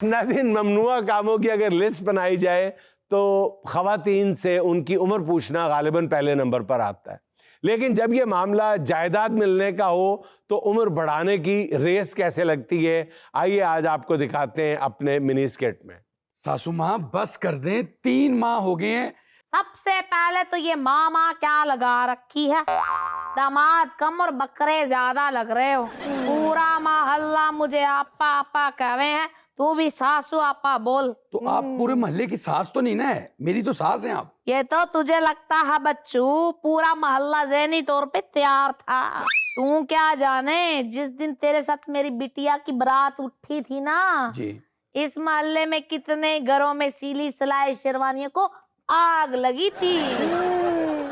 नाज़रीन, ममनुआ कामों की अगर लिस्ट बनाई जाए तो ख़वातीन से उनकी उम्र पूछना गालिबन पहले नंबर पर आता है, लेकिन जब ये मामला जायदाद मिलने का हो तो उम्र बढ़ाने की रेस कैसे लगती है, आइए आज आपको दिखाते हैं अपने मिनी स्किट में। सासू माँ बस कर दें, 3 माह हो गए हैं। सबसे पहले तो ये मामा क्या लगा रखी है, दामाद कम और बकरे ज्यादा लग रहे हो। पूरा मोहल्ला मुझे आपा आपा कह रहे हैं, तू भी सासू आपा बोल। तो आप पूरे मोहल्ले की सास तो नहीं ना है, मेरी तो सास हैं आप। ये तो तुझे लगता है बच्चू, पूरा मोहल्ला ज़हनी तौर पे तैयार था। तू क्या जाने, जिस दिन तेरे साथ मेरी बिटिया की बारात उठी थी ना जी, इस मोहल्ले में कितने घरों में सीली सिलाई शेरवानियों को आग लगी थी।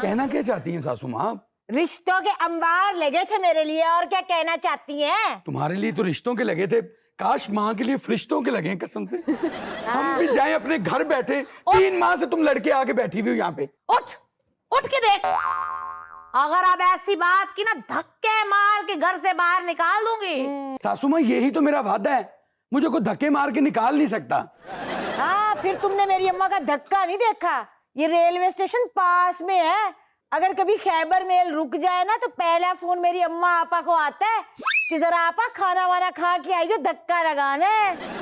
कहना क्या चाहती हैं सासू माँ? रिश्तों के अंबार लगे थे मेरे लिए, और क्या कहना चाहती हैं? तुम्हारे लिए तो रिश्तों के लगे थे, काश माँ के लिए फरिश्तों के लगे हैं, कसम से। हम भी जाएं अपने घर बैठे, 3 माह से तुम लड़के आके बैठी हुई हो यहाँ पे। उठ के देख, अगर अब ऐसी बात की ना धक्के मार के घर से बाहर निकाल दूंगी। सासू माँ यही तो मेरा वादा है, मुझे कोई धक्के मार के निकाल नहीं सकता। हाँ, फिर तुमने मेरी अम्मा का धक्का नहीं देखा, ये रेलवे स्टेशन पास में है। अगर कभी खैबर मेल रुक जाए ना तो पहला फोन मेरी अम्मा आपा को आता है कि जरा आपा खाना वाना खा के आइयो, धक्का लगाने।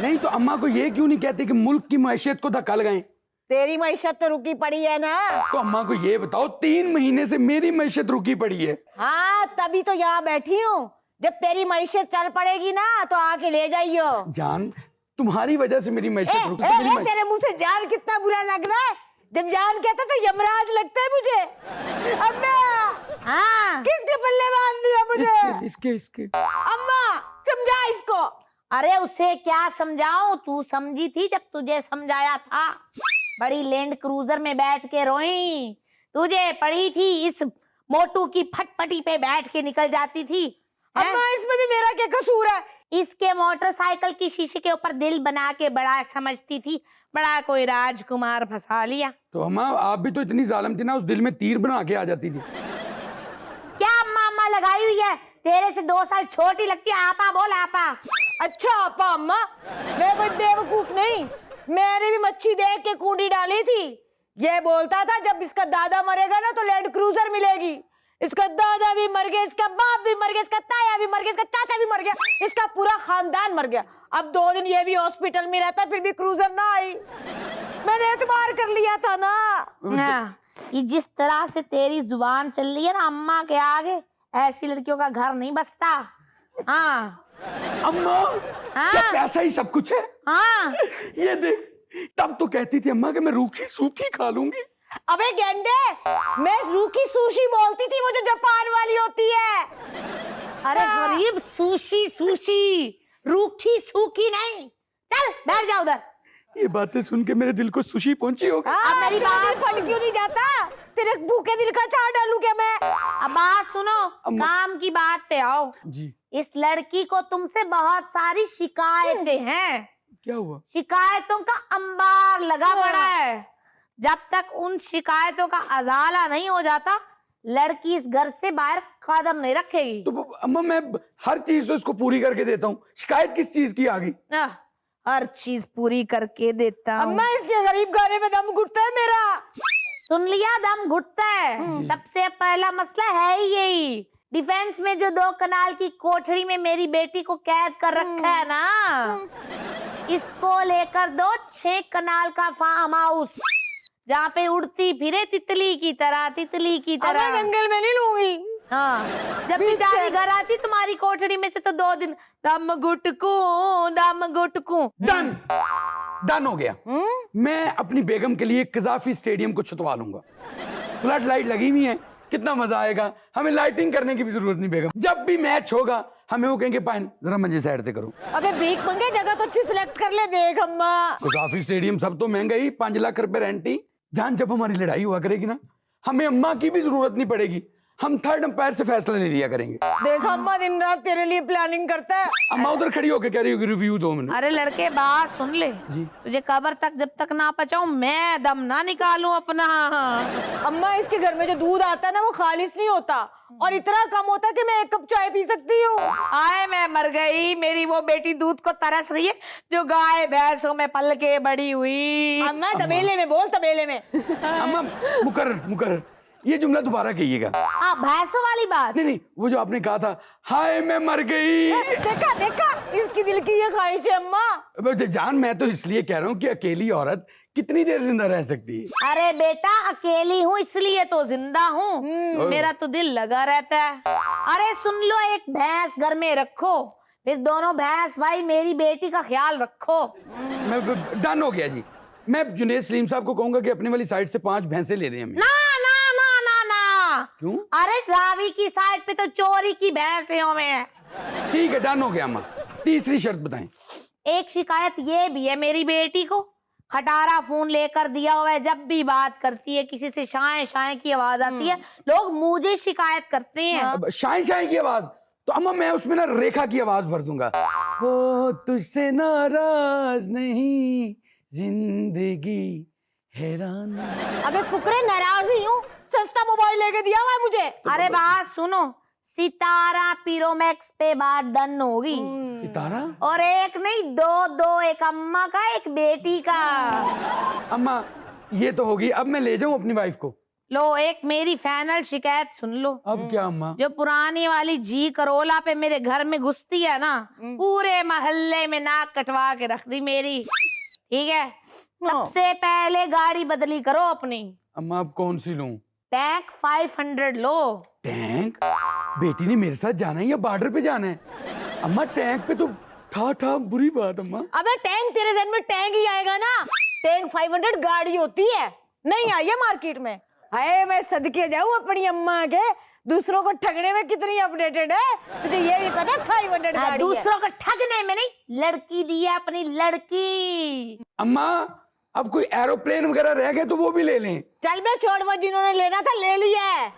नहीं तो अम्मा को ये क्यों नहीं कहते कि मुल्क की मैशियत को धक्का लगाएं? तेरी मैशत तो रुकी पड़ी है ना। तो अम्मा को ये बताओ, 3 महीने से मेरी मैशियत रुकी पड़ी है। हाँ, तभी तो यहाँ बैठी हूँ। जब तेरी मैशत चल पड़ेगी ना तो आके ले जाइयो। जान, तुम्हारी वजह से मेरी मैशियत रुकी। तो मेरी तेरे मुंह से जान कितना बुरा लग रहा है। जब जान कहता तो यमराज लगता है मुझे। अम्मा, हाँ, किसके पल्ले बांध दिया मुझे? इसके अम्मा समझा इसको। अरे उसे क्या समझाऊं, तू समझी थी जब तुझे समझाया था। बड़ी लैंड क्रूजर में बैठ के रोई, तुझे पड़ी थी इस मोटू की फटफटी पे बैठ के निकल जाती थी। अम्मा इसमें भी मेरा क्या कसूर है? इसके मोटरसाइकिल की शीशे के ऊपर दिल बना के बड़ा समझती थी, बड़ा कोई राजकुमार फंसा लिया। तो अम्मा आप भी तो इतनी जालिम थी ना, उस दिल में तीर बना के आ जाती थी। क्या मामा लगाई हुई है, तेरे से 2 साल छोटी लगती है। आपा बोल आपा। अच्छा आपा। अम्मा मैं कोई बेवकूफ नहीं, मैंने भी मच्छी देख के कूड़ी डाली थी। ये बोलता था जब इसका दादा मरेगा ना तो लैंड क्रूजर मिलेगी। इसका दादा भी मर गया, इसका बाप भी मर गया, इसका ताया भी मर गया, इसका चाचा भी मर गया, इसका पूरा खानदान मर गया। अब 2 दिन ये भी हॉस्पिटल में रहता, फिर भी क्रूजर ना आई। मैंने एतबार कर लिया था ना। ये जिस तरह से तेरी जुबान चल रही है ना अम्मा के आगे, ऐसी लड़कियों का घर नहीं बसता। हाँ अम्मा, क्या पैसा ही सब कुछ है? हाँ, ये देख, तब तो कहती थी अम्मा कि मैं रूखी सूखी खा लूंगी। अबे गेंडे, मैं रूखी सुशी बोलती थी, वो जो जापान वाली होती है। अरे गरीब, सुशी सुशी, रूखी सूखी नहीं। चल बैठ जा उधर। ये बातें सुन के मेरे दिल को सुशी पहुंची होगी। अब मेरी बात फट क्यों नहीं जाता? तेरे भूखे दिल का चार डालू क्या मैं? अब बात सुनो, काम की बात पे आओ जी। इस लड़की को तुमसे बहुत सारी शिकायतें हैं। क्या हुआ? शिकायतों का अंबार लगा पड़ा है। जब तक उन शिकायतों का अजाला नहीं हो जाता, लड़की इस घर से बाहर कदम नहीं रखेगी। तो अम्मा मैं हर चीज तो इसको पूरी करके देता हूँ, शिकायत किस चीज की आ गई? हर चीज पूरी करके देता हूँ। अम्मा इसके गरीब गाने में दम घुटता है मेरा। सुन लिया, दम घुटता है। सबसे पहला मसला है ही यही, डिफेंस में जो 2 कनाल की कोठरी में मेरी बेटी को कैद कर रखा है ना, इसको लेकर दो 6 कनाल का फार्म हाउस, जहाँ पे उड़ती फिरे तितली की तरह, तितली की तरह। मैं जंगल में नहीं लूंगी। हाँ, जब बेचारी घर आती तुम्हारी कोठरी में से तो 2 दिन दम घुटकू। डन हो गया। मैं अपनी बेगम के एक कजाफी स्टेडियम को छुटवा लूंगा। फ्लड लाइट लगी हुई है, कितना मजा आएगा। हमें लाइटिंग करने की भी जरूरत नहीं बेगम। जब भी मैच होगा हमें वो कहेंगे पाइन जरा मंजे साइड से करो। अबे भीख मंगे, जगह तो अच्छी सिलेक्ट कर ले। देख अम्मा, कजाफी स्टेडियम सब तो महंगा ही, 5 लाख रुपए रेंट ही। जान, जब हमारी लड़ाई हुआ करेगी ना, हमें अम्मा की भी जरूरत नहीं पड़ेगी। हम थर्ड अंपायर से फैसला ले लिया करेंगे। देखा अम्मा दिन रात तेरे लिए प्लानिंग करता है। अम्मा उधर खड़ी होके कह रही होगी रिव्यू दो मैंने। अरे लड़के बात सुन ले जी। तुझे कब्र तक जब तक ना पहुंचाऊं मैं दम ना निकालूं अपना। अम्मा इसके घर में जो दूध आता है ना वो खालिस नहीं होता और इतना कम होता है कि मैं 1 कप चाय पी सकती हूँ। आए मैं मर गई, मेरी वो बेटी दूध को तरस रही है जो गाय भैंसों में पल के बड़ी हुई। अम्मा तबेले में बोल, तबेले में। अम्मा मुकर्रर ये जुमला दोबारा कहिएगा। भैंसों वाली बात नहीं वो जो आपने कहा था हाय मैं मर गई। देखा इसकी दिल की ये ख्वाहिश है अम्मा। जान मैं तो इसलिए कह रहा हूँ कि अकेली औरत कितनी देर जिंदा रह सकती है। अरे बेटा अकेली हूँ इसलिए तो जिंदा हूँ, मेरा तो दिल लगा रहता है। अरे सुन लो, एक भैंस घर में रखो, फिर दोनों भैंस भाई मेरी बेटी का ख्याल रखो। मैं डन हो गया जी। मैं जुनेद सलीम साहब को कहूंगा कि अपने वाली साइड से 5 भैंसें ले दें हमें। ना क्यों? अरे रावी की साइड पे तो चोरी की भैंसियों में है। ठीक है डन हो गया अम्मा। तीसरी शर्त बताएं। एक शिकायत ये भी है मेरी बेटी को, खटारा फोन लेकर दिया हुआ है, जब भी बात करती है किसी से शाय शाय की आवाज आती है, लोग मुझे शिकायत करते हैं। अब शाय की आवाज तो अम्मा मैं उसमें ना रेखा की आवाज भर दूंगा। वो तुझसे नाराज नहीं जिंदगी हैरान। अबे फुकरे नाराज ही हूँ, सस्ता मोबाइल लेके दिया हुआ है मुझे। अरे बात सुनो, सितारा पीरोमैक्स पे बात डन होगी। सितारा? और एक नहीं दो, एक अम्मा का एक बेटी का। अम्मा ये तो होगी, अब मैं ले जाऊं अपनी वाइफ को। लो एक मेरी फाइनल शिकायत सुन लो। अब क्या अम्मा? जो पुरानी वाली जी करोला पे मेरे घर में घुसती है ना, पूरे मोहल्ले में नाक कटवा के रख दी मेरी। ठीक है, सबसे पहले गाड़ी बदली करो अपनी। अम्मा अब कौन सी लूं? टैंक 500 लो। टैंक? बेटी ने मेरे साथ जाना है या बॉर्डर पे जाना है? अम्मा टैंक पे तो ठा बुरी बात अम्मा। अबे टैंक तेरे जहन में टैंक ही आएगा ना, टैंक 500 गाड़ी होती है, नहीं आई है मार्केट में। हाय मैं सदके जाऊं अपनी अम्मा के, दूसरों को ठगने में कितनी अपडेटेड है तुझे ये भी पता है 500 गाड़ी है। दूसरों को ठगने में नहीं, लड़की दी है अपनी लड़की। अम्मा अब कोई एरोप्लेन वगैरह रह गए तो वो भी ले लें। चल बे छोड़, वो जिन्होंने लेना था ले लिया है।